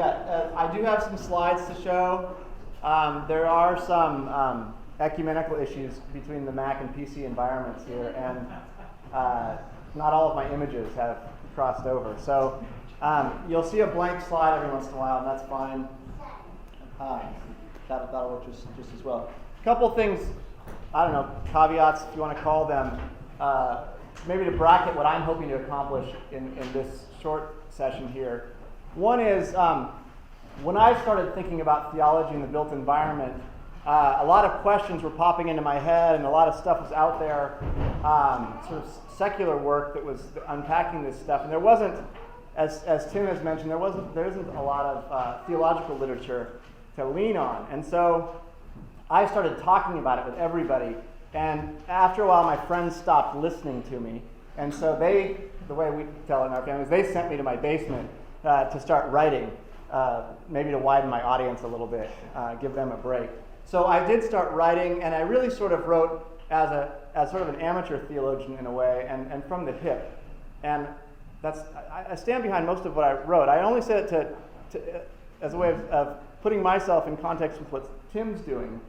I do have some slides to show. There are some ecumenical issues between the Mac and PC environments here, and not all of my images have crossed over. So you'll see a blank slide every once in a while, and that's fine. That'll work just as well. A couple things, I don't know, caveats, if you want to call them, maybe to bracket what I'm hoping to accomplish in this short session here. One is, when I started thinking about theology in the built environment, a lot of questions were popping into my head, and a lot of stuff was out there, sort of secular work that was unpacking this stuff. And there wasn't, as Tim has mentioned, there isn't a lot of theological literature to lean on. And so I started talking about it with everybody. And after a while, my friends stopped listening to me. And so the way we tell it in our families, they sent me to my basement to start writing, maybe to widen my audience a little bit, give them a break. So I did start writing, and I really sort of wrote as sort of an amateur theologian in a way, and from the hip. And I stand behind most of what I wrote. I only said it to as a way of putting myself in context with what Tim's doing.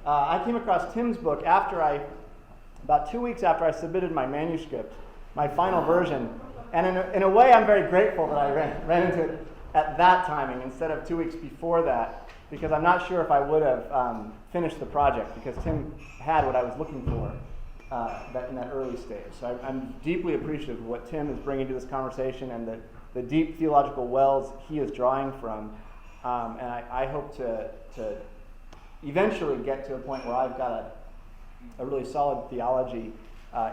I came across Tim's book about 2 weeks after I submitted my manuscript, my final version. And in a way, I'm very grateful that I ran into it at that timing instead of 2 weeks before that, because I'm not sure if I would have finished the project, because Tim had what I was looking for in that early stage. So I'm deeply appreciative of what Tim is bringing to this conversation and the deep theological wells he is drawing from. And I hope to eventually get to a point where I've got a really solid theology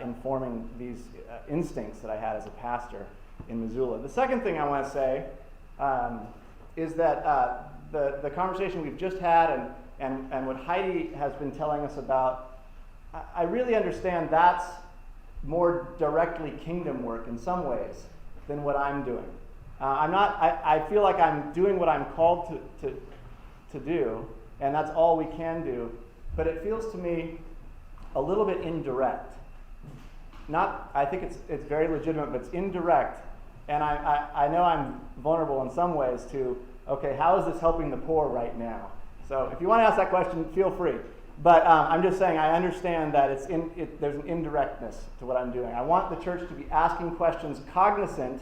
informing these instincts that I had as a pastor in Missoula. The second thing I want to say is that the conversation we've just had and what Heidi has been telling us about, I really understand that's more directly kingdom work in some ways than what I'm doing. I feel like I'm doing what I'm called to do, and that's all we can do, but it feels to me a little bit indirect. I think it's very legitimate, but it's indirect, and I know I'm vulnerable in some ways to, okay, how is this helping the poor right now? So if you want to ask that question, feel free. But I'm just saying I understand that there's an indirectness to what I'm doing. I want the church to be asking questions cognizant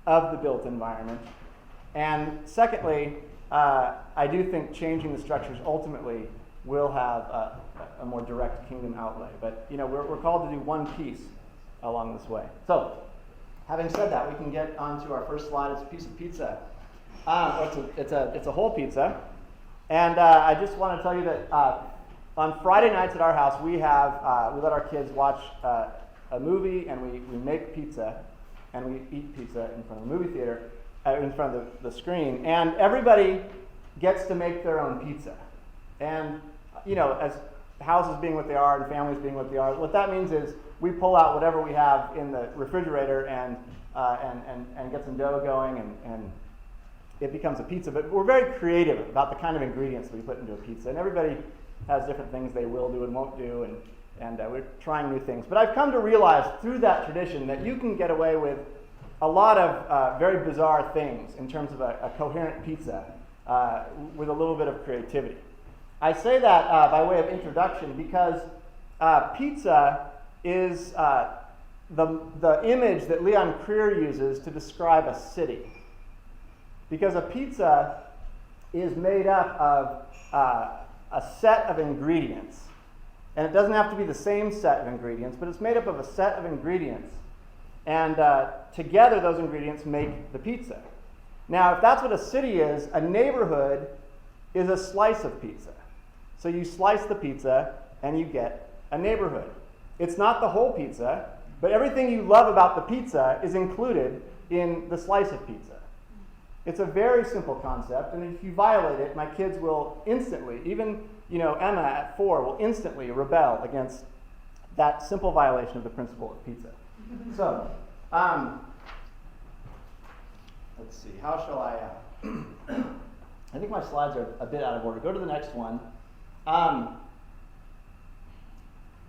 of the built environment. And secondly, I do think changing the structures ultimately will have a more direct kingdom outlay. But we're called to do one piece along this way. So, having said that, we can get on to our first slide. It's a piece of pizza. It's a whole pizza. And I just want to tell you that on Friday nights at our house, we let our kids watch a movie, and we make pizza, and we eat pizza in front of the movie theater, in front of the screen, and everybody gets to make their own pizza. And as houses being what they are and families being what they are, what that means is we pull out whatever we have in the refrigerator and get some dough going, and it becomes a pizza. But we're very creative about the kind of ingredients we put into a pizza, and everybody has different things they will do and won't do, and we're trying new things. But I've come to realize through that tradition that you can get away with a lot of very bizarre things in terms of a coherent pizza with a little bit of creativity. I say that by way of introduction because pizza is the image that Leon Creer uses to describe a city. Because a pizza is made up of a set of ingredients. And it doesn't have to be the same set of ingredients, but it's made up of a set of ingredients. And together those ingredients make the pizza. Now, if that's what a city is, a neighborhood is a slice of pizza. So you slice the pizza and you get a neighborhood. It's not the whole pizza, but everything you love about the pizza is included in the slice of pizza. It's a very simple concept, and if you violate it, my kids will instantly, even Emma at 4 will instantly rebel against that simple violation of the principle of pizza. So, let's see, how shall I, I think my slides are a bit out of order. Go to the next one. Well,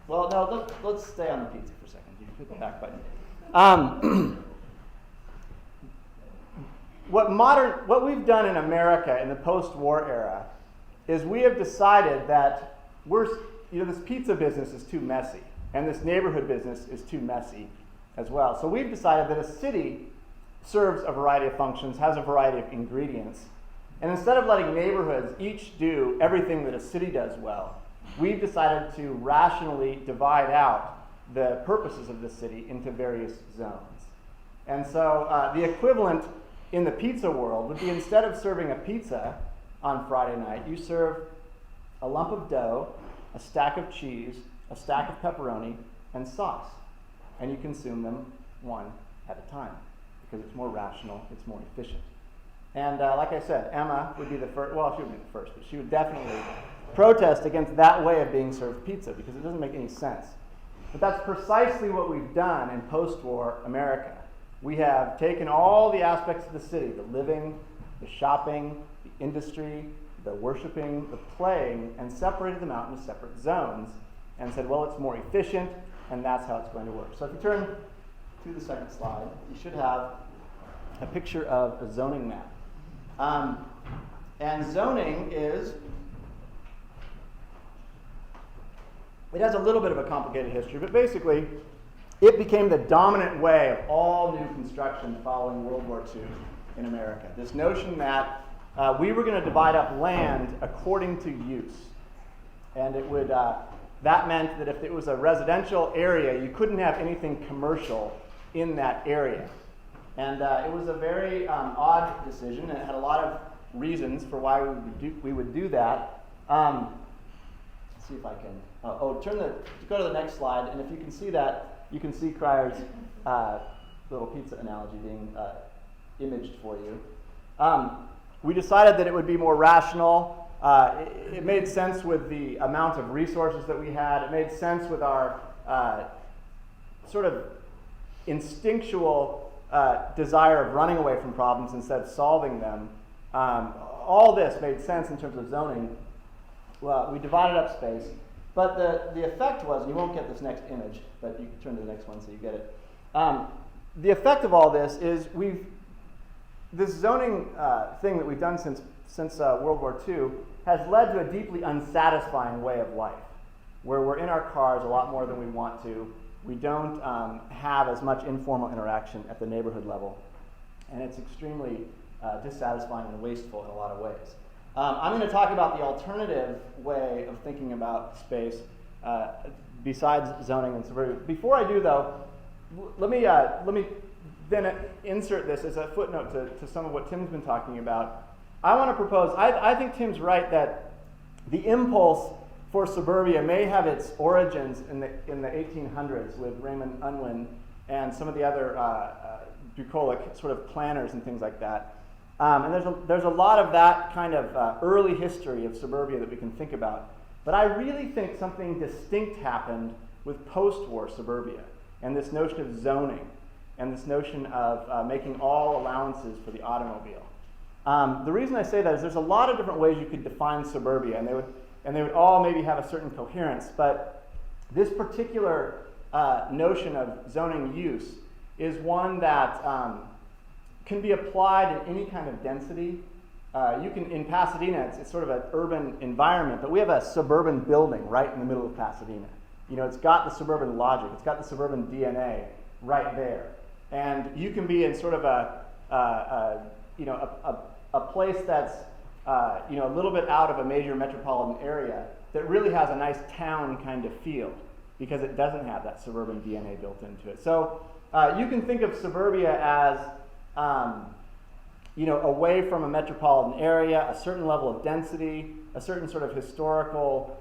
no, let's stay on the pizza for a second. You can hit the back button. what we've done in America in the post-war era is we have decided that this pizza business is too messy, and this neighborhood business is too messy as well. So we've decided that a city serves a variety of functions, has a variety of ingredients, and instead of letting neighborhoods each do everything that a city does well, we've decided to rationally divide out the purposes of the city into various zones. And so the equivalent in the pizza world would be, instead of serving a pizza on Friday night, you serve a lump of dough, a stack of cheese, a stack of pepperoni, and sauce. And you consume them one at a time because it's more rational, it's more efficient. And like I said, Emma would be the first, well, she would be the first, but she would definitely protest against that way of being served pizza because it doesn't make any sense. But that's precisely what we've done in post-war America. We have taken all the aspects of the city, the living, the shopping, the industry, the worshiping, the playing, and separated them out into separate zones and said, well, it's more efficient, and that's how it's going to work. So if you turn to the second slide, you should have a picture of a zoning map. And zoning is, it has a little bit of a complicated history, but basically it became the dominant way of all new construction following World War II in America. This notion that we were going to divide up land according to use. And it would that meant that if it was a residential area, you couldn't have anything commercial in that area. And it was a very odd decision, and it had a lot of reasons for why we would do that. Let's see if I can. Go to the next slide, and if you can see that, you can see Cryer's little pizza analogy being imaged for you. We decided that it would be more rational. It made sense with the amount of resources that we had. It made sense with our sort of instinctual desire of running away from problems instead of solving them. All this made sense in terms of zoning. Well, we divided up space, but the effect was, and you won't get this next image, but you can turn to the next one so you get it. The effect of all this is this zoning thing that we've done since World War II has led to a deeply unsatisfying way of life, where we're in our cars a lot more than we want to. We don't have as much informal interaction at the neighborhood level, and it's extremely dissatisfying and wasteful in a lot of ways. I'm going to talk about the alternative way of thinking about space besides zoning and suburbia. Before I do, though, let me then insert this as a footnote to some of what Tim's been talking about. I want to propose, I think Tim's right that the impulse for suburbia may have its origins in the 1800s with Raymond Unwin and some of the other bucolic sort of planners and things like that. And there's a lot of that kind of early history of suburbia that we can think about. But I really think something distinct happened with post-war suburbia and this notion of zoning and this notion of making all allowances for the automobile. The reason I say that is there's a lot of different ways you could define suburbia, and they would all maybe have a certain coherence. But this particular notion of zoning use is one that can be applied in any kind of density. In Pasadena, it's sort of an urban environment, but we have a suburban building right in the middle of Pasadena. It's got the suburban logic, it's got the suburban DNA right there. And you can be in sort of a place that's a little bit out of a major metropolitan area that really has a nice town kind of feel because it doesn't have that suburban DNA built into it. So you can think of suburbia as away from a metropolitan area, a certain level of density, a certain sort of historical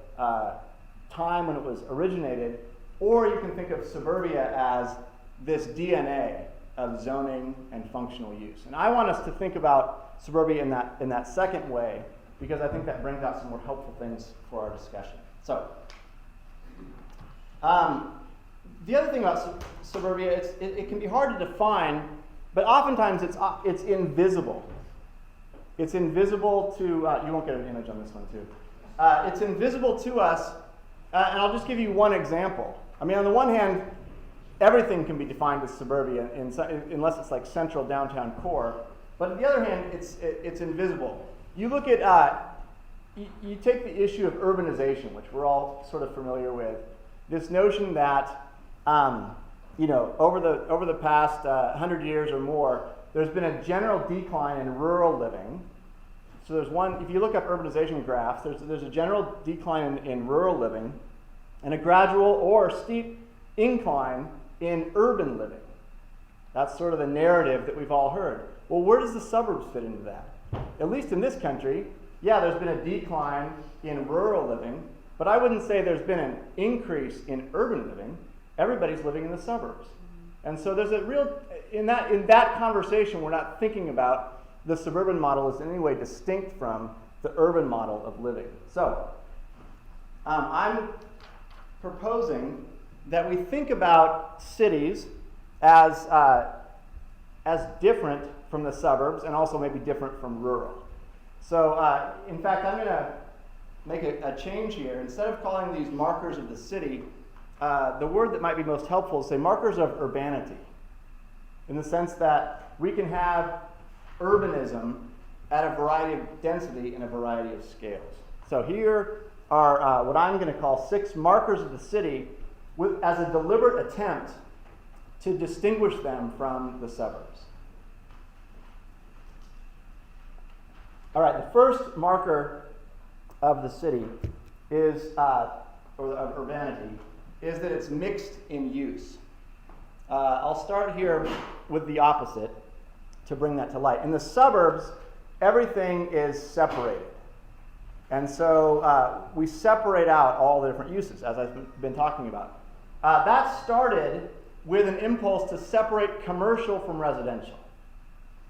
time when it was originated, or you can think of suburbia as this DNA of zoning and functional use. And I want us to think about suburbia in that second way because I think that brings out some more helpful things for our discussion. So, the other thing about suburbia, it can be hard to define, but oftentimes it's invisible. It's invisible to, you won't get an image on this one too. It's invisible to us, and I'll just give you one example. I mean, on the one hand, everything can be defined as suburbia unless it's like central downtown core. But on the other hand, it's invisible. You look at, you take the issue of urbanization, which we're all sort of familiar with. This notion that, over the past 100 years or more, there's been a general decline in rural living. So there's one, if you look up urbanization graphs, there's a general decline in rural living and a gradual or steep incline in urban living. That's sort of the narrative that we've all heard. Well, where does the suburbs fit into that? At least in this country, yeah, there's been a decline in rural living, but I wouldn't say there's been an increase in urban living. Everybody's living in the suburbs. And so there's a real, in that conversation, we're not thinking about the suburban model as in any way distinct from the urban model of living. So I'm proposing that we think about cities as different from the suburbs and also maybe different from rural. So in fact, I'm going to make a change here. Instead of calling these markers of the city, the word that might be most helpful is say markers of urbanity, in the sense that we can have urbanism at a variety of density and a variety of scales. So here are what I'm going to call 6 markers of the city as a deliberate attempt to distinguish them from the suburbs. All right, the first marker of the city is, or of urbanity, is that it's mixed in use. I'll start here with the opposite to bring that to light. In the suburbs, everything is separated. And so we separate out all the different uses, as I've been talking about. That started with an impulse to separate commercial from residential.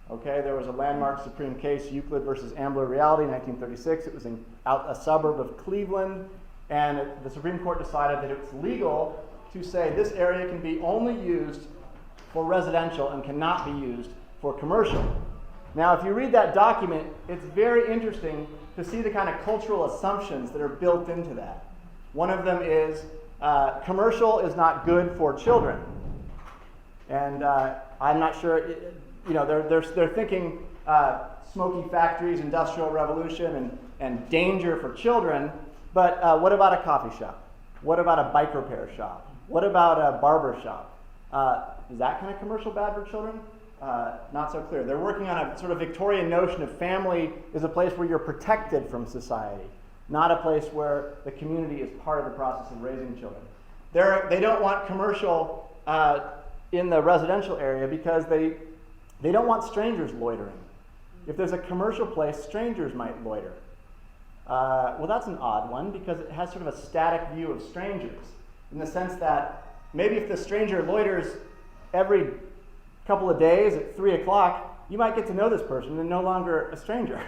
Okay, there was a landmark Supreme case, Euclid versus Ambler Realty, 1936. It was in a suburb of Cleveland, and the Supreme Court decided that it was legal to say this area can be only used for residential and cannot be used for commercial. Now, if you read that document, it's very interesting to see the kind of cultural assumptions that are built into that. One of them is commercial is not good for children. And I'm not sure, they're thinking smoky factories, industrial revolution, and danger for children. But what about a coffee shop? What about a bike repair shop? What about a barber shop? Is that kind of commercial bad for children? Not so clear. They're working on a sort of Victorian notion of family is a place where you're protected from society, not a place where the community is part of the process of raising children. They don't want commercial in the residential area because they don't want strangers loitering. If there's a commercial place, strangers might loiter. Well, that's an odd one because it has sort of a static view of strangers in the sense that maybe if the stranger loiters every couple of days at 3 o'clock, you might get to know this person and no longer a stranger.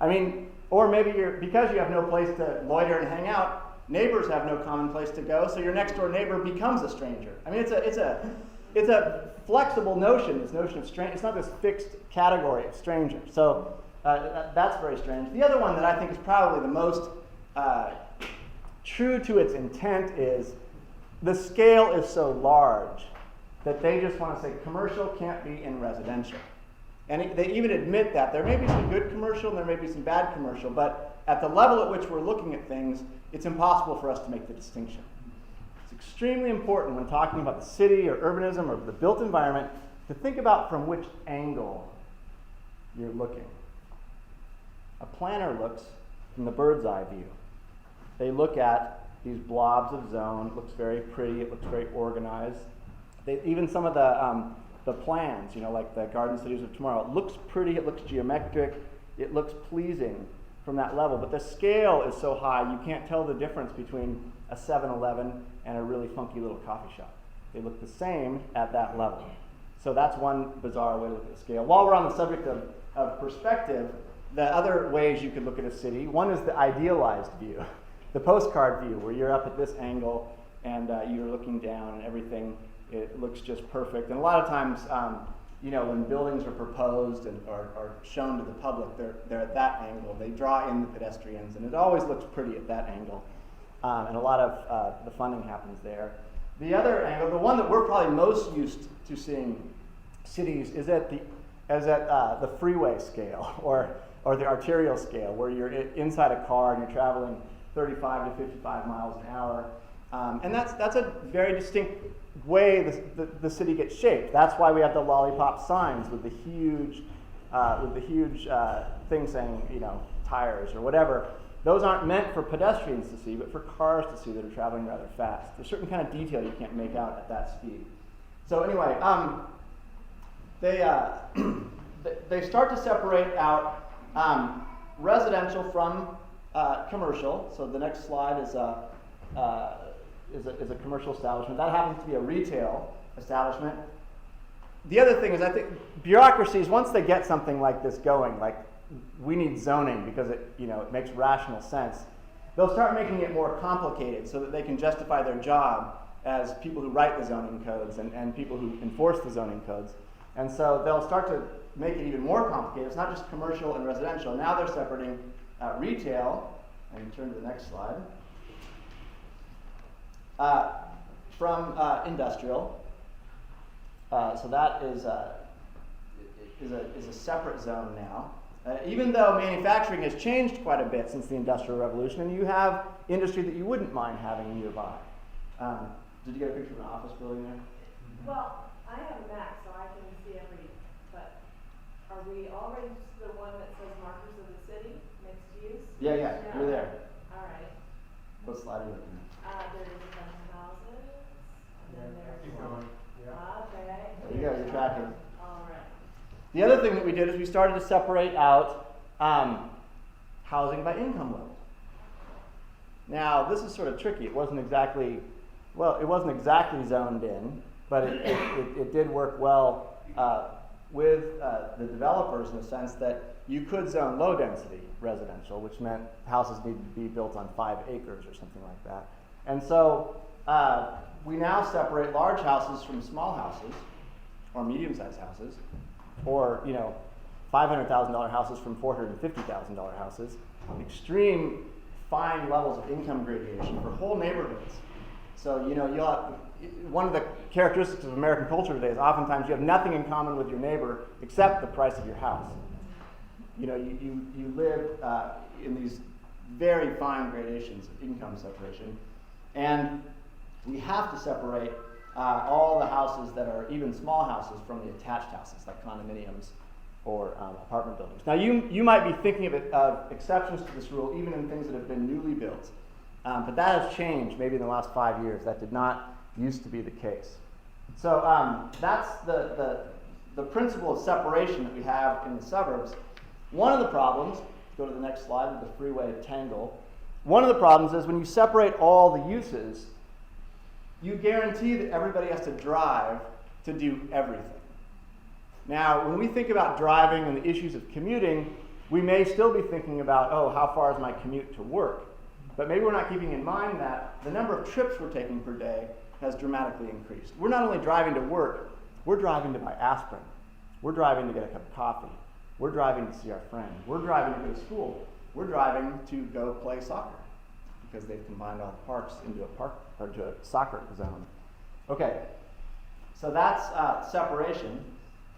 I mean, or maybe because you have no place to loiter and hang out, neighbors have no common place to go, so your next door neighbor becomes a stranger. I mean, it's a flexible notion, this notion of strange. It's not this fixed category of stranger. So that's very strange. The other one that I think is probably the most true to its intent is the scale is so large that they just want to say commercial can't be in residential. And they even admit that. There may be some good commercial and there may be some bad commercial, but at the level at which we're looking at things, it's impossible for us to make the distinction. It's extremely important when talking about the city or urbanism or the built environment to think about from which angle you're looking. A planner looks from the bird's eye view. They look at these blobs of zone. It looks very pretty. It looks very organized. Even some of the plans, like the Garden Cities of Tomorrow, it looks pretty. It looks geometric. It looks pleasing from that level. But the scale is so high, you can't tell the difference between a 7-Eleven and a really funky little coffee shop. They look the same at that level. So that's one bizarre way to look at the scale. While we're on the subject of perspective, the other ways you could look at a city, one is the idealized view, the postcard view, where you're up at this angle and you're looking down and everything, it looks just perfect. And a lot of times, when buildings are proposed and are shown to the public, they're at that angle. They draw in the pedestrians, and it always looks pretty at that angle. And a lot of the funding happens there. The other angle, the one that we're probably most used to seeing cities, is at as at the freeway scale or the arterial scale, where you're inside a car and you're traveling 35 to 55 miles an hour. And that's a very distinct way the city gets shaped. That's why we have the lollipop signs with the huge thing saying, tires or whatever. Those aren't meant for pedestrians to see, but for cars to see that are traveling rather fast. There's certain kind of detail you can't make out at that speed. So anyway, they start to separate out residential from commercial. So the next slide is a commercial establishment. That happens to be a retail establishment. The other thing is, I think bureaucracies, once they get something like this going, like we need zoning because it makes rational sense, they'll start making it more complicated so that they can justify their job as people who write the zoning codes and people who enforce the zoning codes. And so they'll start to make it even more complicated. It's not just commercial and residential. Now they're separating retail, and turn to the next slide, from industrial. So that is a separate zone now. Even though manufacturing has changed quite a bit since the Industrial Revolution, and you have industry that you wouldn't mind having nearby. Did you get a picture of an office building there? Well, I have a Mac, so I can see but are we already to the one that says markers of the city, mixed use? Yeah, you're there. All right. What slide are you looking at? There's a bunch of houses, and then there's Keep going. Yeah. Okay. There you go, you're tracking. All right. The other thing that we did is we started to separate out housing by income level. Now, this is sort of tricky. It wasn't exactly zoned in, but it did work well with the developers in the sense that you could zone low density residential, which meant houses needed to be built on 5 acres or something like that. And so we now separate large houses from small houses, or medium-sized houses, or $500,000 houses from $450,000 houses. Extreme fine levels of income gradation for whole neighborhoods. So one of the characteristics of American culture today is oftentimes you have nothing in common with your neighbor except the price of your house. You live in these very fine gradations of income separation, and we have to separate all the houses that are even small houses from the attached houses, like condominiums or apartment buildings. Now, you might be thinking of exceptions to this rule, even in things that have been newly built, but that has changed maybe in the last 5 years. That did not used to be the case. So that's the principle of separation that we have in the suburbs. One of the problems, go to the next slide with the freeway tangle, one of the problems is when you separate all the uses, you guarantee that everybody has to drive to do everything. Now, when we think about driving and the issues of commuting, we may still be thinking about, how far is my commute to work? But maybe we're not keeping in mind that the number of trips we're taking per day has dramatically increased. We're not only driving to work, we're driving to buy aspirin. We're driving to get a cup of coffee. We're driving to see our friend. We're driving to go to school. We're driving to go play soccer because they've combined all the parks into a soccer zone. Okay, so that's separation.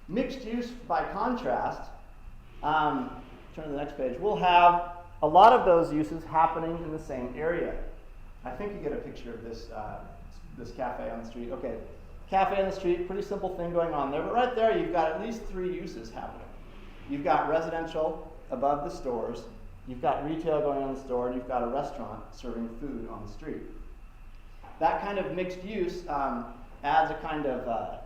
Mixed use, by contrast, turn to the next page, we'll have a lot of those uses happening in the same area. I think you get a picture of this cafe on the street. Okay, cafe on the street, pretty simple thing going on there, but right there you've got at least 3 uses happening. You've got residential above the stores, you've got retail going on in the store, and you've got a restaurant serving food on the street. That kind of mixed use adds a kind of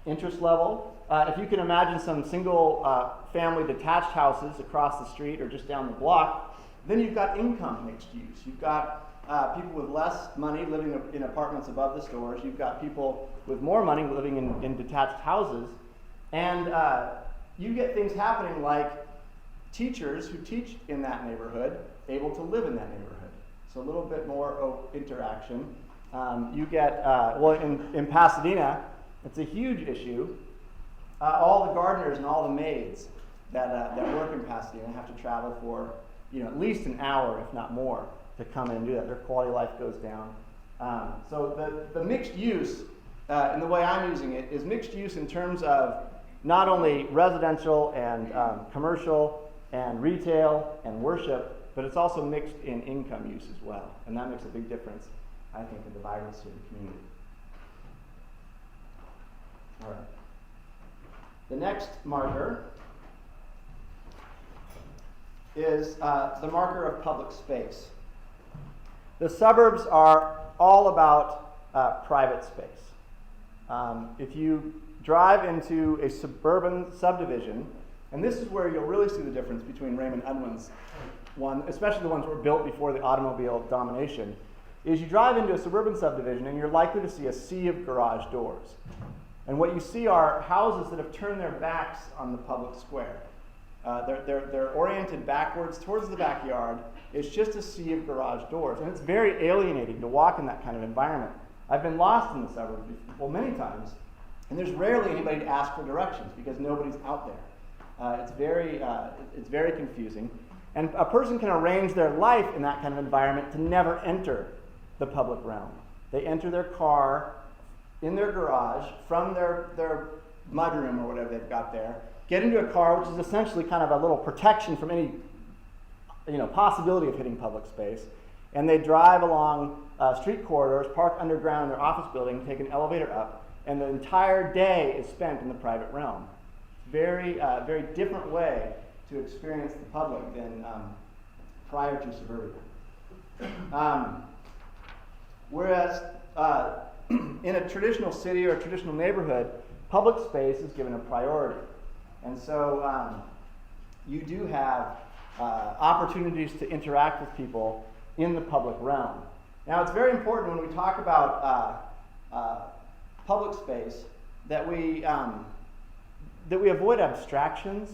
interest level. If you can imagine some single family detached houses across the street or just down the block, then you've got income mixed use. You've got people with less money living in apartments above the stores. You've got people with more money living in detached houses. And you get things happening like teachers who teach in that neighborhood able to live in that neighborhood. So a little bit more interaction. You get, in Pasadena, it's a huge issue. All the gardeners and all the maids that work in Pasadena have to travel for at least an hour, if not more, to come in and do that. Their quality of life goes down. So the mixed use, and the way I'm using it, is mixed use in terms of not only residential and commercial and retail and worship, but it's also mixed in income use as well. And that makes a big difference, I think, in the vibrancy of the community. All right. The next marker is the marker of public space. The suburbs are all about private space. If you drive into a suburban subdivision, and this is where you'll really see the difference between Raymond Unwin's one, especially the ones that were built before the automobile domination, is you drive into a suburban subdivision and you're likely to see a sea of garage doors. And what you see are houses that have turned their backs on the public square. They're oriented backwards towards the backyard. It's just a sea of garage doors. And it's very alienating to walk in that kind of environment. I've been lost in the suburbs, well, many times, and there's rarely anybody to ask for directions because nobody's out there. It's very confusing. And a person can arrange their life in that kind of environment to never enter the public realm. They enter their car in their garage from their mudroom or whatever they've got there, get into a car, which is essentially kind of a little protection from any possibility of hitting public space, and they drive along street corridors, park underground in their office building, take an elevator up, and the entire day is spent in the private realm. Very different way to experience the public than prior to suburbia. Whereas in a traditional city or a traditional neighborhood, public space is given a priority. And so you do have opportunities to interact with people in the public realm. Now, it's very important when we talk about public space that we avoid abstractions.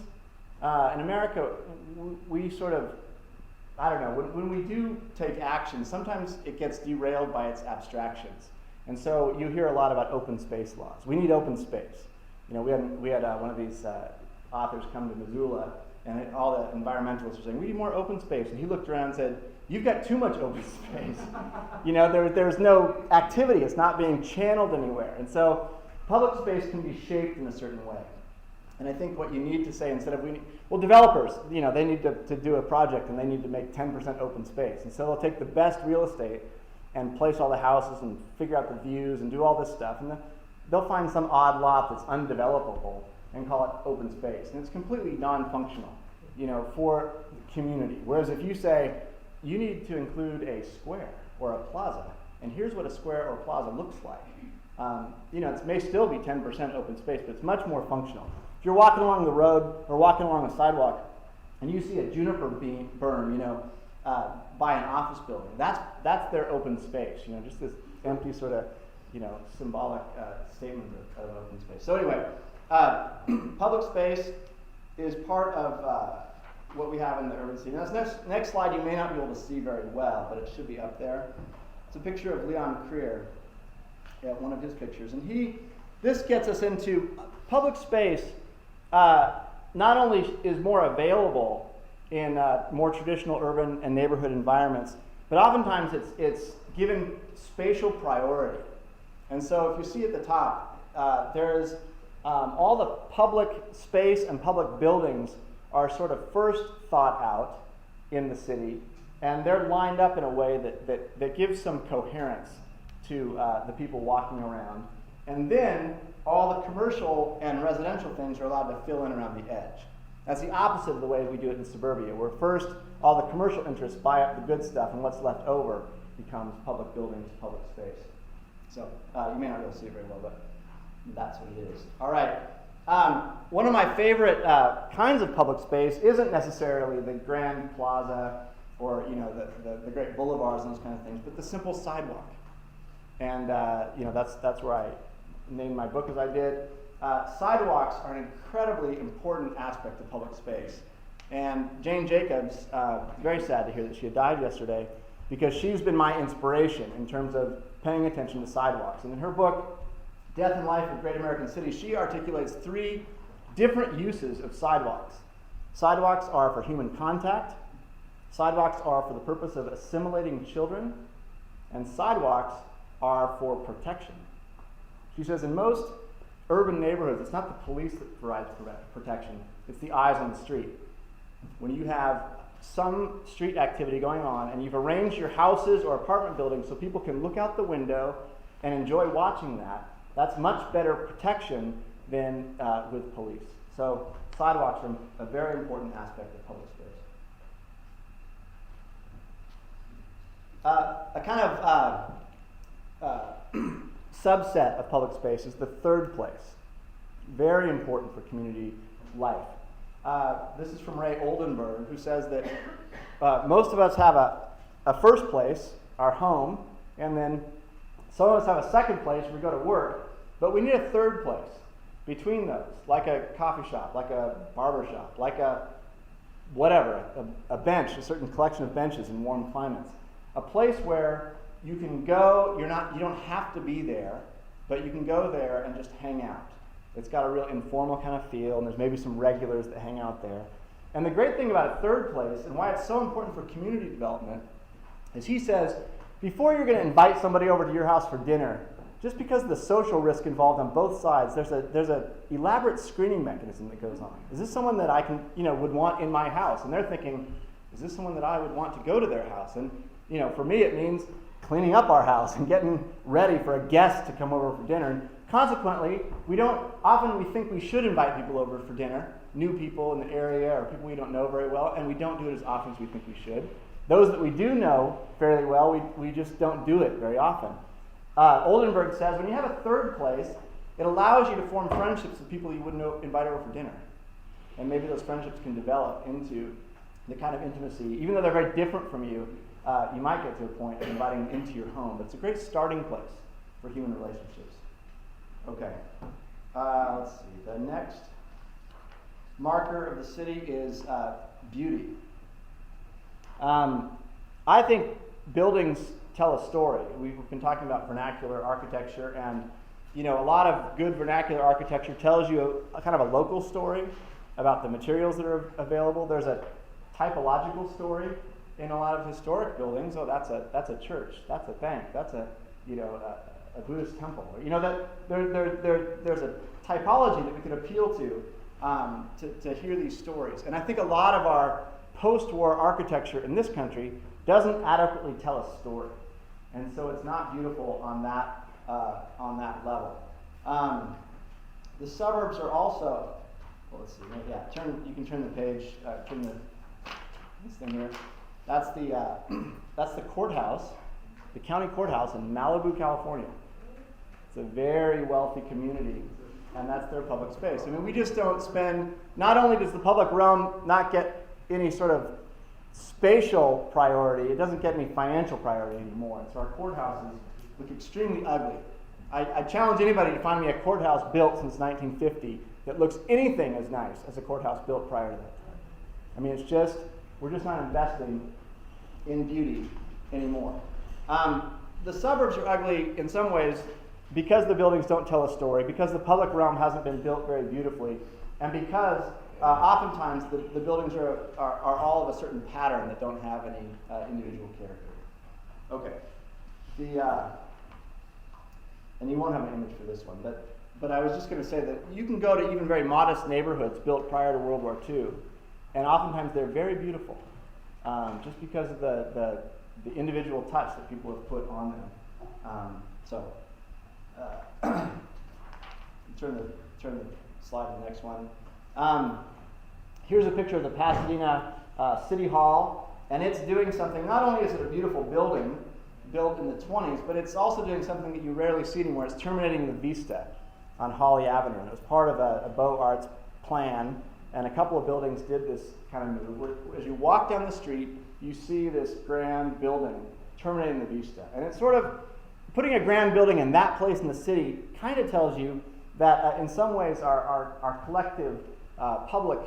In America, we sort of, I don't know, when we do take action, sometimes it gets derailed by its abstractions. And so you hear a lot about open space laws. We need open space. We had one of these authors come to Missoula, and all the environmentalists were saying, we need more open space. And he looked around and said, you've got too much open space. There's no activity. It's not being channeled anywhere. And so public space can be shaped in a certain way. And I think what you need to say instead of developers, they need to do a project and they need to make 10% open space. And so they'll take the best real estate and place all the houses and figure out the views and do all this stuff. And they'll find some odd lot that's undevelopable and call it open space. And it's completely non-functional, for the community. Whereas if you say, you need to include a square or a plaza, and here's what a square or plaza looks like. It may still be 10% open space, but it's much more functional. If you're walking along the road or walking along a sidewalk and you see a juniper berm, by an office building, that's their open space. Just this empty sort of, symbolic statement of an open space. So anyway, public space is part of what we have in the urban city. Now, this next slide you may not be able to see very well, but it should be up there. It's a picture of Leon Creer, one of his pictures, and this gets us into public space. Not only is more available in more traditional urban and neighborhood environments, but oftentimes it's given spatial priority. And so if you see at the top, there's all the public space and public buildings are sort of first thought out in the city, and they're lined up in a way that gives some coherence to the people walking around. And then all the commercial and residential things are allowed to fill in around the edge. That's the opposite of the way we do it in suburbia, where first all the commercial interests buy up the good stuff, and what's left over becomes public buildings, public space. So you may not be able to see it very well, but that's what it is. All right. One of my favorite kinds of public space isn't necessarily the grand plaza or the great boulevards and those kind of things, but the simple sidewalk. And that's where I named my book as I did. Sidewalks are an incredibly important aspect of public space. And Jane Jacobs, very sad to hear that she had died yesterday, because she's been my inspiration in terms of paying attention to sidewalks. And in her book, Death and Life of Great American Cities, she articulates 3 different uses of sidewalks. Sidewalks are for human contact, sidewalks are for the purpose of assimilating children, and sidewalks are for protection. She says in most urban neighborhoods, it's not the police that provides protection, it's the eyes on the street. When you have some street activity going on and you've arranged your houses or apartment buildings so people can look out the window and enjoy watching that, that's much better protection than with police. So sidewalks are a very important aspect of public space. A kind of subset of public space is the third place. Very important for community life. This is from Ray Oldenburg, who says that most of us have a first place, our home, and then some of us have a second place where we go to work, but we need a third place between those, like a coffee shop, like a barber shop, like a whatever, a bench, a certain collection of benches in warm climates. A place where you can go, you don't have to be there, but you can go there and just hang out. It's got a real informal kind of feel, and there's maybe some regulars that hang out there. And the great thing about a third place, and why it's so important for community development, is he says, before you're going to invite somebody over to your house for dinner, just because of the social risk involved on both sides, there's a elaborate screening mechanism that goes on. Is this someone that I can, would want in my house? And they're thinking, is this someone that I would want to go to their house? And for me, it means cleaning up our house and getting ready for a guest to come over for dinner. And consequently, we think we should invite people over for dinner, new people in the area or people we don't know very well, and we don't do it as often as we think we should. Those that we do know fairly well, we just don't do it very often. Oldenburg says, when you have a third place, it allows you to form friendships with people you wouldn't invite over for dinner. And maybe those friendships can develop into the kind of intimacy, even though they're very different from you, you might get to a point of inviting them into your home. But it's a great starting place for human relationships. Okay. Let's see. The next marker of the city is beauty. I think buildings tell a story. We've been talking about vernacular architecture, and a lot of good vernacular architecture tells you a kind of a local story about the materials that are available. There's a typological story in a lot of historic buildings. Oh, that's a church. That's a bank. That's a Buddhist temple. There's a typology that we can appeal to hear these stories. And I think a lot of our post-war architecture in this country doesn't adequately tell a story, and so it's not beautiful on that level. The suburbs are also. Well, let's see. Yeah, you can turn the page. Turn this thing here. That's the courthouse, the county courthouse in Malibu, California. It's a very wealthy community, and that's their public space. I mean, we just don't spend. Not only does the public realm not get any sort of spatial priority, it doesn't get any financial priority anymore. And so our courthouses look extremely ugly. I challenge anybody to find me a courthouse built since 1950 that looks anything as nice as a courthouse built prior to that time. I mean, we're just not investing in beauty anymore. The suburbs are ugly in some ways because the buildings don't tell a story, because the public realm hasn't been built very beautifully, and because oftentimes the buildings are all of a certain pattern that don't have any individual character. Okay. And you won't have an image for this one, but I was just going to say that you can go to even very modest neighborhoods built prior to World War II, and oftentimes they're very beautiful, just because of the individual touch that people have put on them. Turn the slide to the next one. Here's a picture of the Pasadena City Hall, and it's doing something. Not only is it a beautiful building built in the 20s, but it's also doing something that you rarely see anymore. It's terminating the vista on Holly Avenue. And it was part of a Beaux Arts plan, and a couple of buildings did this kind of move. Where, as you walk down the street, you see this grand building terminating the vista. And it's sort of putting a grand building in that place in the city kind of tells you that in some ways our collective public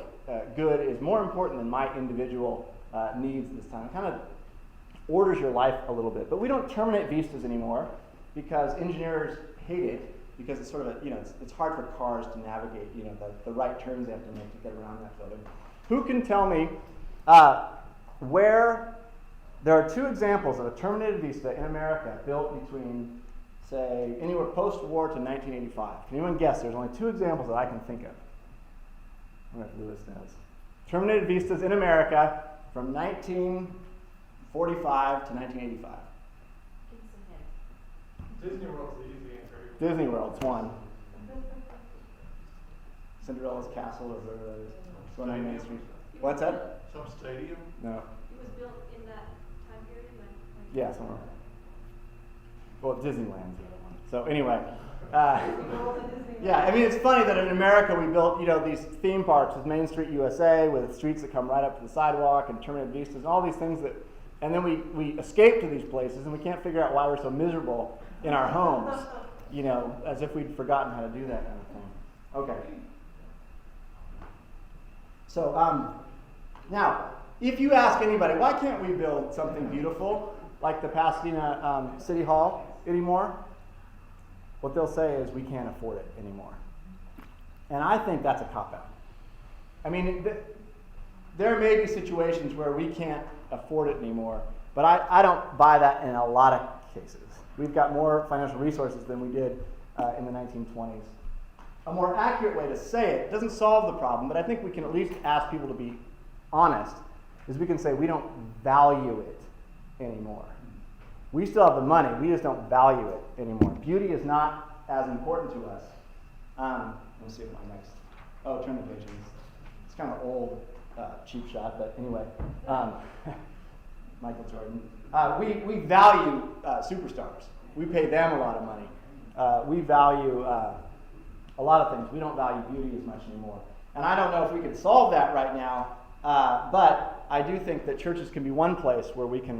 good is more important than my individual needs this time. It kind of orders your life a little bit. But we don't terminate vistas anymore because engineers hate it, because it's sort of it's hard for cars to navigate, the right turns they have to make to get around that building. Who can tell me where there are two examples of a terminated vista in America built between say, anywhere post-war to 1985. Can anyone guess? There's only 2 examples that I can think of. I don't know if Lewis knows. Terminated vistas in America from 1945 to 1985. Disney World's the easy answer. Disney World's one. Cinderella's Castle or whatever that is. It's on Main Street. What's that? Some stadium? No. It was built in that time period? Yeah, somewhere. Well, Disneyland's the other one. So anyway, yeah, I mean, it's funny that in America we built, these theme parks with Main Street USA, with streets that come right up to the sidewalk and terminated vistas and all these things and then we escape to these places and we can't figure out why we're so miserable in our homes, as if we'd forgotten how to do that kind of thing. Okay. So, now, if you ask anybody, why can't we build something beautiful like the Pasadena City Hall anymore? What they'll say is we can't afford it anymore. And I think that's a cop-out. I mean, there may be situations where we can't afford it anymore, but I don't buy that in a lot of cases. We've got more financial resources than we did in the 1920s. A more accurate way to say it doesn't solve the problem, but I think we can at least ask people to be honest, is we can say we don't value it anymore. We still have the money, we just don't value it anymore. Beauty is not as important to us. Let's see what my next, turn the page. It's kind of an old, cheap shot, but anyway. Michael Jordan. We value superstars. We pay them a lot of money. We value a lot of things. We don't value beauty as much anymore. And I don't know if we can solve that right now, but I do think that churches can be one place where we can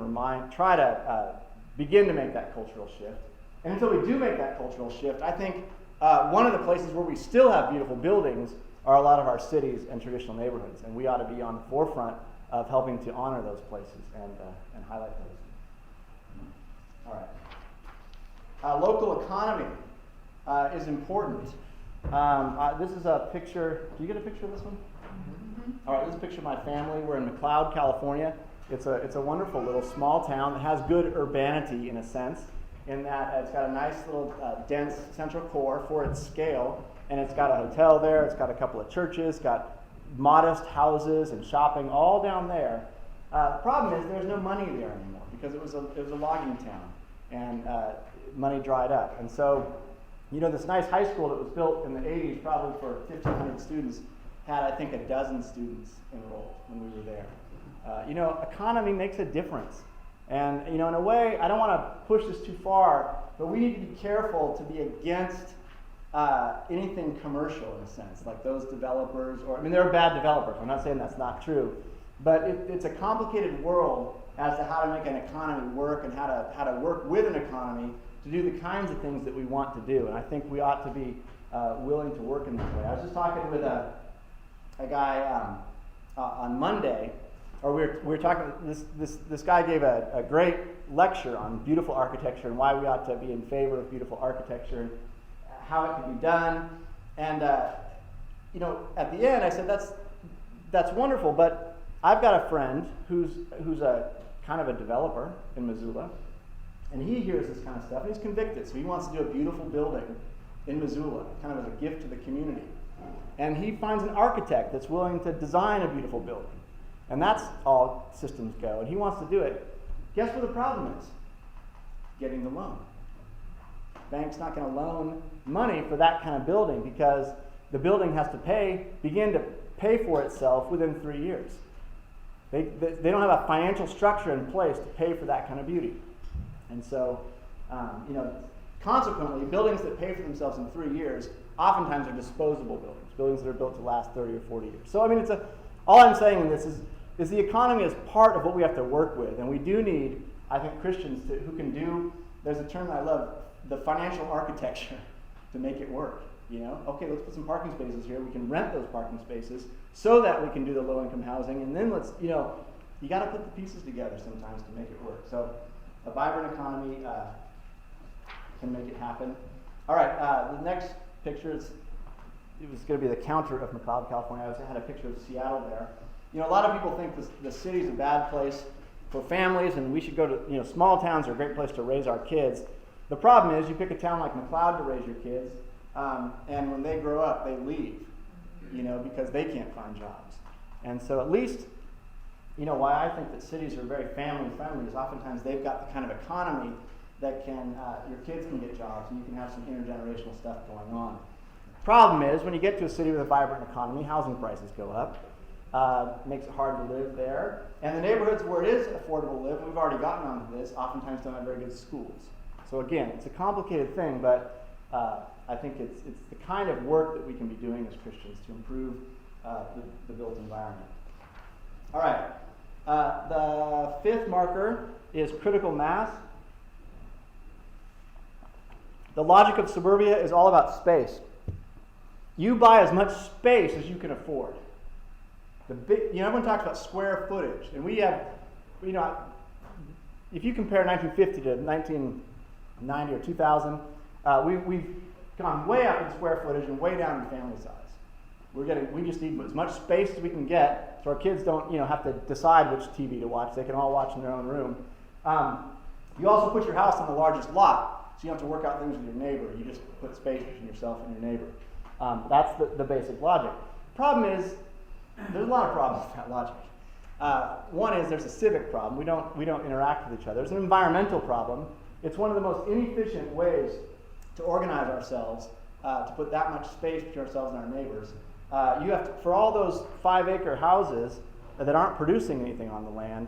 try to begin to make that cultural shift. And until we do make that cultural shift, I think one of the places where we still have beautiful buildings are a lot of our cities and traditional neighborhoods. And we ought to be on the forefront of helping to honor those places and highlight those. All right. Local economy is important. This is a picture. Do you get a picture of this one? Mm-hmm. All right, this is a picture of my family. We're in McLeod, California. It's a wonderful little small town that has good urbanity in a sense, in that it's got a nice little dense central core for its scale, and it's got a hotel there. It's got a couple of churches, got modest houses and shopping all down there. The problem is there's no money there anymore because it was a logging town, and money dried up. And so, this nice high school that was built in the 80s, probably for 1,500 students, had, I think, a dozen students enrolled when we were there. Economy makes a difference. And, in a way, I don't want to push this too far, but we need to be careful to be against anything commercial in a sense, like those developers, there are bad developers. I'm not saying that's not true, but it's a complicated world as to how to make an economy work and how to work with an economy to do the kinds of things that we want to do. And I think we ought to be willing to work in this way. I was just talking with a guy on Monday, or we were talking. This guy gave a great lecture on beautiful architecture and why we ought to be in favor of beautiful architecture and how it can be done. And at the end, I said that's wonderful, but I've got a friend who's a kind of a developer in Missoula, and he hears this kind of stuff and he's convicted. So he wants to do a beautiful building in Missoula, kind of as a gift to the community. And he finds an architect that's willing to design a beautiful building. And that's all systems go. And he wants to do it. Guess what the problem is? Getting the loan. Bank's not going to loan money for that kind of building because the building has to begin to pay for itself within 3 years. They don't have a financial structure in place to pay for that kind of beauty. And so, consequently, buildings that pay for themselves in 3 years oftentimes are disposable buildings that are built to last 30 or 40 years. So, all I'm saying in this is the economy is part of what we have to work with. And we do need, I think, Christians who can do, there's a term that I love, the financial architecture to make it work. Okay, let's put some parking spaces here. We can rent those parking spaces so that we can do the low-income housing. And then you got to put the pieces together sometimes to make it work. So a vibrant economy can make it happen. All right, the next picture it was going to be the counter of McLeod, California. I had a picture of Seattle there. A lot of people think the city's a bad place for families, and we should go to, small towns are a great place to raise our kids. The problem is you pick a town like McLeod to raise your kids, and when they grow up, they leave, because they can't find jobs. And so at least, why I think that cities are very family friendly is oftentimes they've got the kind of economy that your kids can get jobs and you can have some intergenerational stuff going on. Problem is, when you get to a city with a vibrant economy, housing prices go up. Makes it hard to live there. And the neighborhoods where it is affordable to live, and we've already gotten onto this, oftentimes don't have very good schools. So again, it's a complicated thing, but I think it's the kind of work that we can be doing as Christians to improve the built environment. All right. The fifth marker is critical mass. The logic of suburbia is all about space. You buy as much space as you can afford. Everyone talks about square footage, and we have, if you compare 1950 to 1990 or 2000, we've gone way up in square footage and way down in family size. We just need as much space as we can get, so our kids don't, have to decide which TV to watch. They can all watch in their own room. You also put your house on the largest lot, so you don't have to work out things with your neighbor. You just put space between yourself and your neighbor. That's the basic logic. Problem is, there's a lot of problems with that logic. One is there's a civic problem. We don't interact with each other. There's an environmental problem. It's one of the most inefficient ways to organize ourselves, to put that much space between ourselves and our neighbors. You have to, for all those 5-acre houses that aren't producing anything on the land,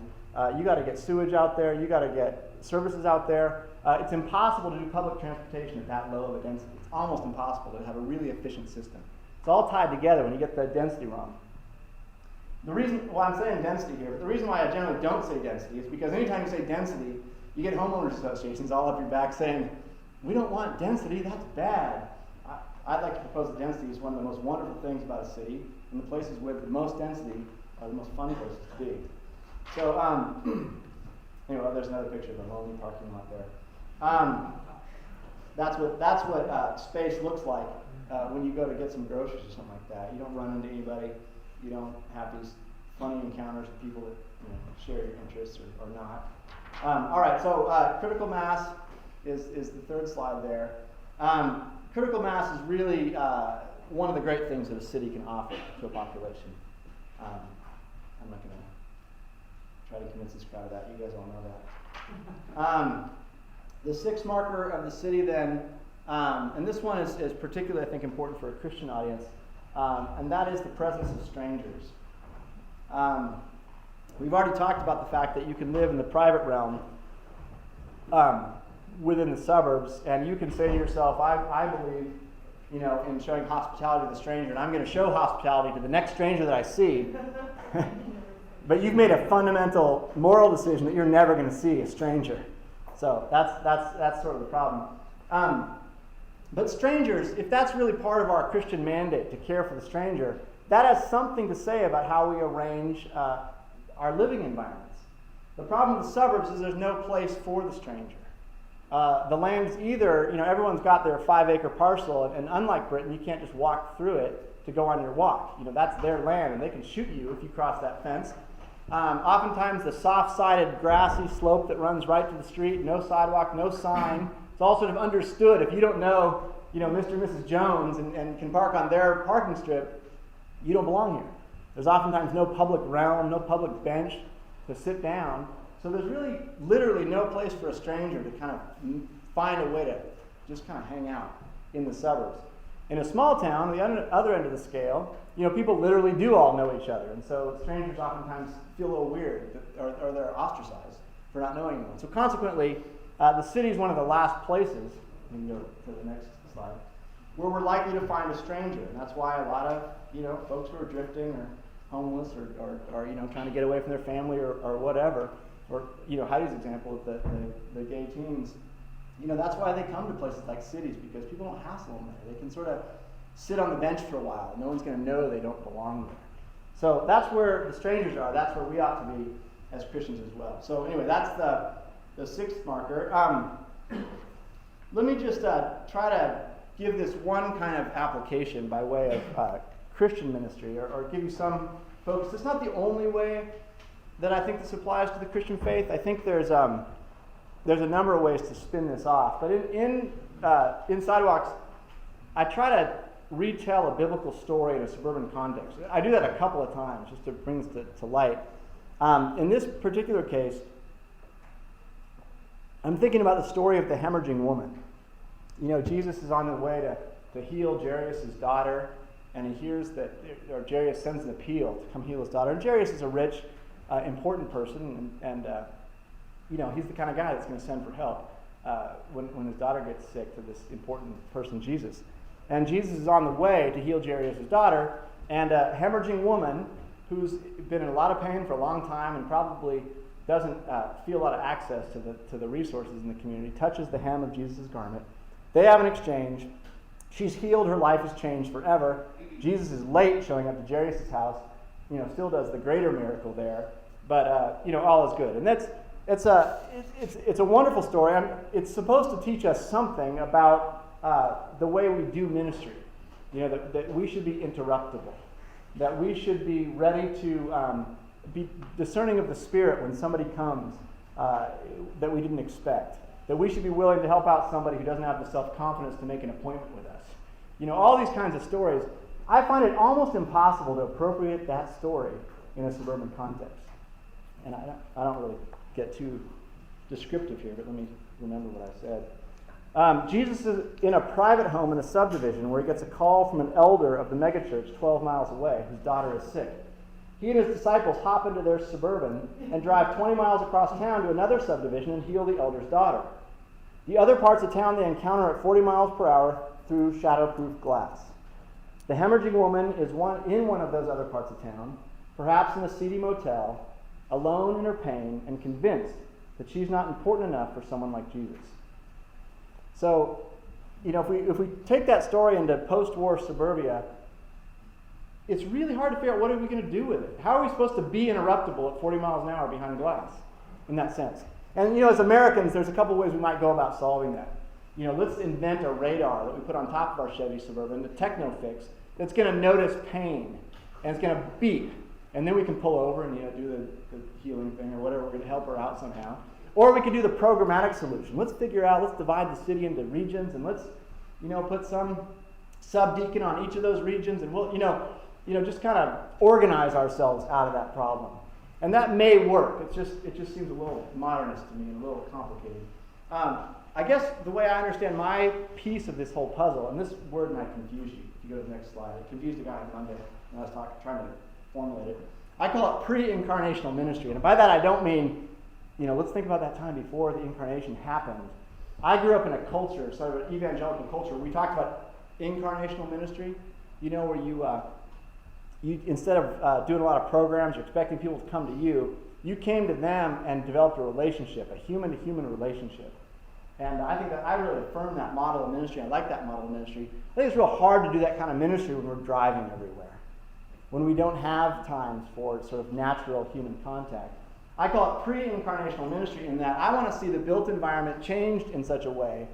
you got to get sewage out there. You got to get services out there. It's impossible to do public transportation at that low of a density. It's almost impossible to have a really efficient system. It's all tied together when you get the density wrong. The reason, I'm saying density here, but the reason why I generally don't say density is because anytime you say density, you get homeowners associations all up your back saying, we don't want density, that's bad. I'd like to propose that density is one of the most wonderful things about a city, and the places with the most density are the most fun places to be. So, anyway, there's another picture of a lonely parking lot there. That's what space looks like when you go to get some groceries or something like that. You don't run into anybody. You don't have these funny encounters with people that share your interests or not. All right, so critical mass is the third slide there. Critical mass is really one of the great things that a city can offer to a population. I'm not going to try to convince this crowd of that. You guys all know that. The sixth marker of the city then, and this one is particularly, I think, important for a Christian audience, and that is the presence of strangers. We've already talked about the fact that you can live in the private realm within the suburbs, and you can say to yourself, I believe, in showing hospitality to the stranger, and I'm going to show hospitality to the next stranger that I see. But you've made a fundamental moral decision that you're never going to see a stranger. So that's sort of the problem. But strangers, if that's really part of our Christian mandate to care for the stranger, that has something to say about how we arrange our living environments. The problem with the suburbs is there's no place for the stranger. The land's either, everyone's got their 5-acre parcel, and unlike Britain, you can't just walk through it to go on your walk. That's their land, and they can shoot you if you cross that fence. Oftentimes, the soft-sided, grassy slope that runs right to the street, no sidewalk, no sign. It's all sort of understood. If you don't know, Mr. and Mrs. Jones and can park on their parking strip, you don't belong here. There's oftentimes no public realm, no public bench to sit down. So there's really, literally no place for a stranger to kind of find a way to just kind of hang out in the suburbs. In a small town, the other end of the scale, people literally do all know each other. And so strangers oftentimes feel a little weird, or they're ostracized for not knowing anyone. So consequently, the city is one of the last places, we can go to the next slide, where we're likely to find a stranger. And that's why a lot of, folks who are drifting or homeless or trying to get away from their family or whatever, or, Heidi's example with the gay teens, that's why they come to places like cities, because people don't hassle them there. They can sort of sit on the bench for a while. No one's going to know they don't belong there. So that's where the strangers are. That's where we ought to be as Christians as well. So anyway, that's the sixth marker. Let me just try to give this one kind of application by way of Christian ministry, or give you some focus. It's not the only way that I think this applies to the Christian faith. I think there's there's a number of ways to spin this off. But in Sidewalks, I try to retell a biblical story in a suburban context. I do that a couple of times just to bring this to light. In this particular case, I'm thinking about the story of the hemorrhaging woman. You know, Jesus is on the way to heal Jairus' daughter, and he hears that, or Jairus sends an appeal to come heal his daughter. And Jairus is a rich, important person, and you know, he's the kind of guy that's going to send for help when his daughter gets sick to this important person, Jesus. And Jesus is on the way to heal Jairus' daughter, and a hemorrhaging woman who's been in a lot of pain for a long time and probably doesn't feel a lot of access to the resources in the community, touches the hem of Jesus' garment. They have an exchange. She's healed. Her life has changed forever. Jesus is late showing up to Jairus' house. You know, still does the greater miracle there, but you know, all is good. And it's a wonderful story. It's supposed to teach us something about the way we do ministry. You know, that we should be interruptible, that we should be ready to be discerning of the Spirit when somebody comes that we didn't expect, that we should be willing to help out somebody who doesn't have the self-confidence to make an appointment with us. You know, all these kinds of stories. I find it almost impossible to appropriate that story in a suburban context. And I don't really get too descriptive here, but let me remember what I said. Jesus is in a private home in a subdivision where he gets a call from an elder of the megachurch 12 miles away whose daughter is sick. He and his disciples hop into their Suburban and drive 20 miles across town to another subdivision and heal the elder's daughter. The other parts of town they encounter at 40 miles per hour through shadowproof glass. The hemorrhaging woman is in one of those other parts of town, perhaps in a seedy motel, alone in her pain and convinced that she's not important enough for someone like Jesus. So, you know, if we take that story into post-war suburbia, it's really hard to figure out what are we going to do with it. How are we supposed to be interruptible at 40 miles an hour behind glass in that sense? And, you know, as Americans, there's a couple ways we might go about solving that. You know, let's invent a radar that we put on top of our Chevy Suburban, the techno-fix, that's going to notice pain, and it's going to beep. And then we can pull over and, you know, do the healing thing or whatever. We're going to help her out somehow. Or we could do the programmatic solution. Let's divide the city into regions, and let's, you know, put some subdeacon on each of those regions, and we'll, you know, just kind of organize ourselves out of that problem. And that may work. It just seems a little modernist to me and a little complicated. I guess the way I understand my piece of this whole puzzle, and this word might confuse you. If you go to the next slide, it confused a guy on Monday when I was trying to formulate it. I call it pre-incarnational ministry, and by that I don't mean, you know, let's think about that time before the incarnation happened. I grew up in a culture, sort of an evangelical culture, where we talked about incarnational ministry. You know, where you instead of doing a lot of programs, you're expecting people to come to you. You came to them and developed a relationship, a human-to-human relationship. And I think that I really affirm that model of ministry. I like that model of ministry. I think it's real hard to do that kind of ministry when we're driving everywhere, when we don't have times for sort of natural human contact. I call it pre-incarnational ministry in that I want to see the built environment changed in such a way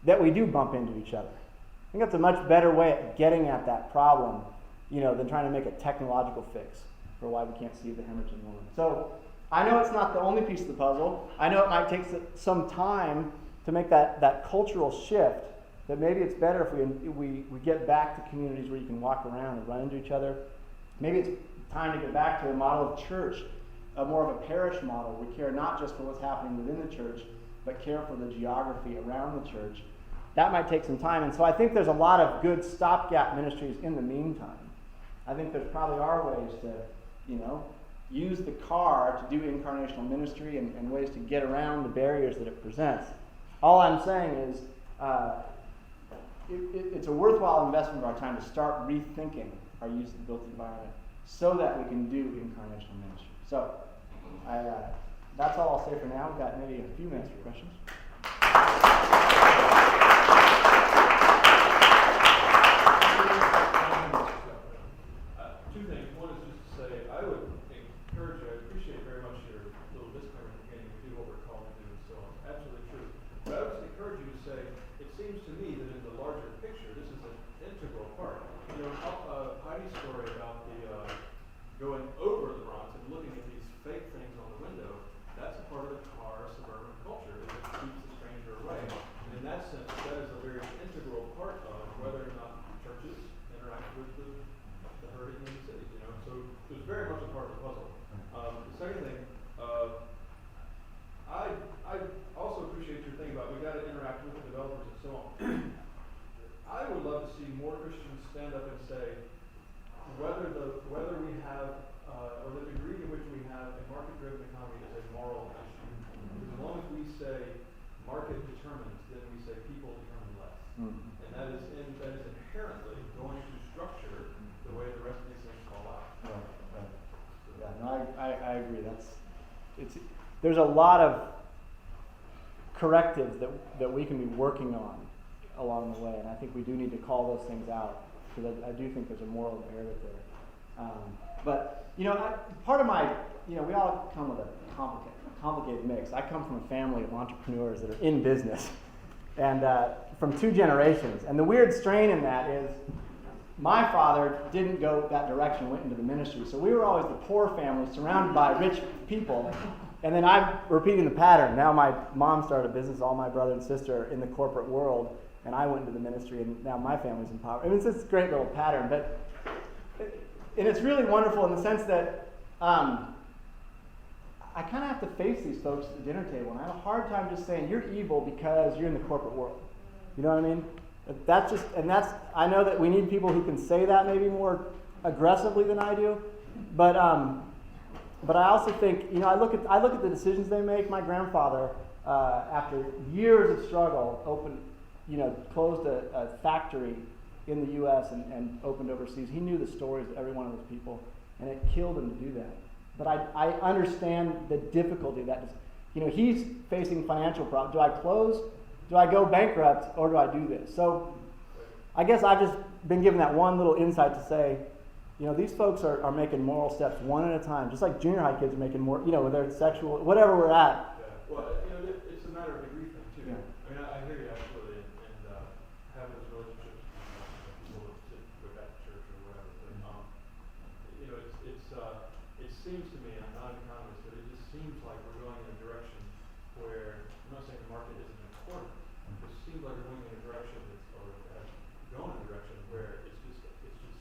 that we do bump into each other. I think that's a much better way of getting at that problem, you know, than trying to make a technological fix for why we can't see the hemorrhaging woman. So I know it's not the only piece of the puzzle. I know it might take some time to make that cultural shift, that maybe it's better if we get back to communities where you can walk around and run into each other. Maybe it's time to get back to a model of church, more of a parish model. We care not just for what's happening within the church, but care for the geography around the church. That might take some time. And so I think there's a lot of good stopgap ministries in the meantime. I think there's probably are ways to, you know, use the car to do incarnational ministry and ways to get around the barriers that it presents. All I'm saying is it's a worthwhile investment of our time to start rethinking our use of the built environment so that we can do incarnational ministry. So that's all I'll say for now. We've got maybe a few minutes for questions. Two things. One is just to say, I would encourage you, I appreciate very much your little disclaimer at the beginning, we do what we're called to do and so on. Absolutely true. But I would just encourage you to say, it seems to me that in the larger picture, this is an integral part. You know, Heidi's story about the going over the Bronx and looking at these fake things on the window, that's a part of the car suburban culture. It's market-driven economy is a moral issue. Because as long as we say market determines, then we say people determine less. And that is inherently going to structure the way the rest of these things fall out. Right. Yeah, no, I agree. There's a lot of correctives that we can be working on along the way, and I think we do need to call those things out, because I do think there's a moral imperative there. But part of my, we all come with a complicated mix. I come from a family of entrepreneurs that are in business, and from 2 generations. And the weird strain in that is, my father didn't go that direction, went into the ministry. So we were always the poor family surrounded by rich people. And then I'm repeating the pattern. Now my mom started a business, all my brother and sister are in the corporate world, and I went into the ministry, and now my family's in power. I mean, it's this great little pattern. And it's really wonderful in the sense that I kind of have to face these folks at the dinner table, and I have a hard time just saying, you're evil because you're in the corporate world. You know what I mean? I know that we need people who can say that maybe more aggressively than I do, but I also think, I look at the decisions they make. My grandfather, after years of struggle, closed a factory in the U.S. and opened overseas. He knew the stories of every one of those people, and it killed him to do that. But I understand the difficulty of that. He's facing financial problems. Do I close? Do I go bankrupt, or do I do this? So I guess I've just been given that one little insight to say, these folks are making moral steps one at a time, just like junior high kids are making more, with their sexual, whatever we're at. Yeah. Well, it's a matter of degree thing, too. Yeah. I mean, I hear you absolutely, and have those relationships with people that sit with that church or whatever. But, it seems to me, and I'm not an economist, but it just seems like we're going in a direction where, I'm not saying the market isn't important, it just seems like we're going in a direction has gone in a direction where it's extreme,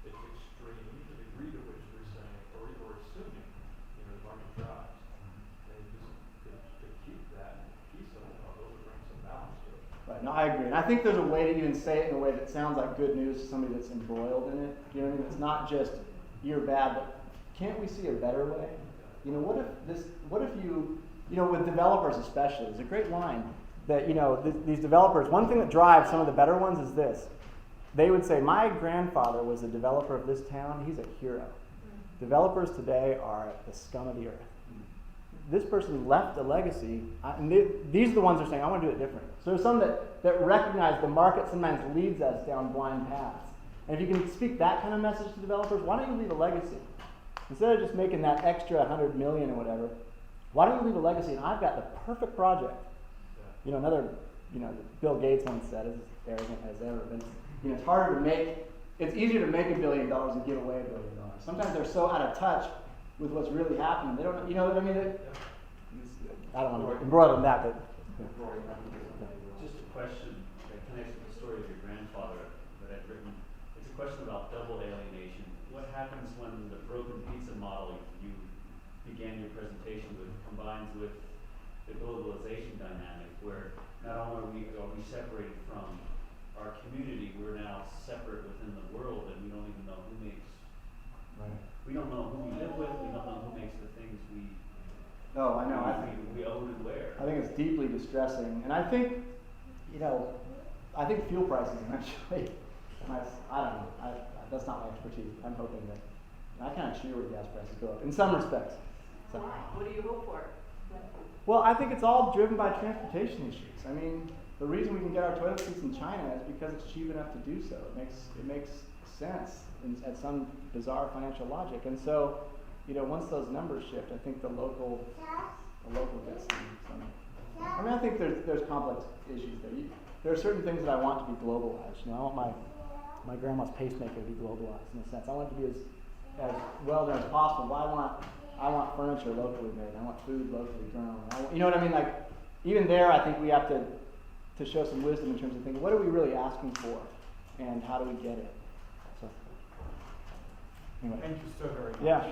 the degree to which we're saying, or assuming, the market drives. And just to keep that piece of it, although it brings some balance to it. Right. No, I agree. And I think there's a way to even say it in a way that sounds like good news to somebody that's embroiled in it. You know what I mean? It's not just you're bad, but can't we see a better way? What if you, with developers especially, there's a great line that, these developers, one thing that drives some of the better ones is this. They would say, my grandfather was a developer of this town. He's a hero. Developers today are the scum of the earth. This person left a legacy, and these are the ones that are saying, I want to do it different. So there's some that recognize the market sometimes leads us down blind paths. And if you can speak that kind of message to developers, why don't you leave a legacy? Instead of just making that extra $100 million or whatever, why don't you leave a legacy? And I've got the perfect project. Bill Gates once said, as arrogant as ever, but it's easier to make $1 billion than give away $1 billion. Sometimes they're so out of touch with what's really happening. They don't, what I mean? I don't want to embroil in that, but. Just a question that connects with the story of your grandfather that I've written. It's a question about double alienation. What happens when the broken pizza model you began your presentation with combines with the globalization dynamic, where not only are we separated from our community, we're now separate within the world, and we don't even know who makes. Right. We don't know who we live with. We don't know who makes the things we. Oh, I know. We own and wear. I think it's deeply distressing, and I think, I think fuel prices eventually. I don't know. That's not my expertise. I'm hoping that I kind of cheer when gas prices go up in some respects. So. Why? What do you hope for? Well, I think it's all driven by transportation issues. I mean, the reason we can get our toilet seats in China is because it's cheap enough to do so. It makes sense at some bizarre financial logic. And so, once those numbers shift, I think the local gets some. I mean, I think there's complex issues there. There are certain things that I want to be globalized. I want my grandma's pacemaker to be globalized in a sense. I want it to be as well done as possible. But I want furniture locally made. I want food locally grown. You know what I mean? Like, even there, I think we have to show some wisdom in terms of thinking, what are we really asking for, and how do we get it? So, anyway. Thank you so very much. Yeah.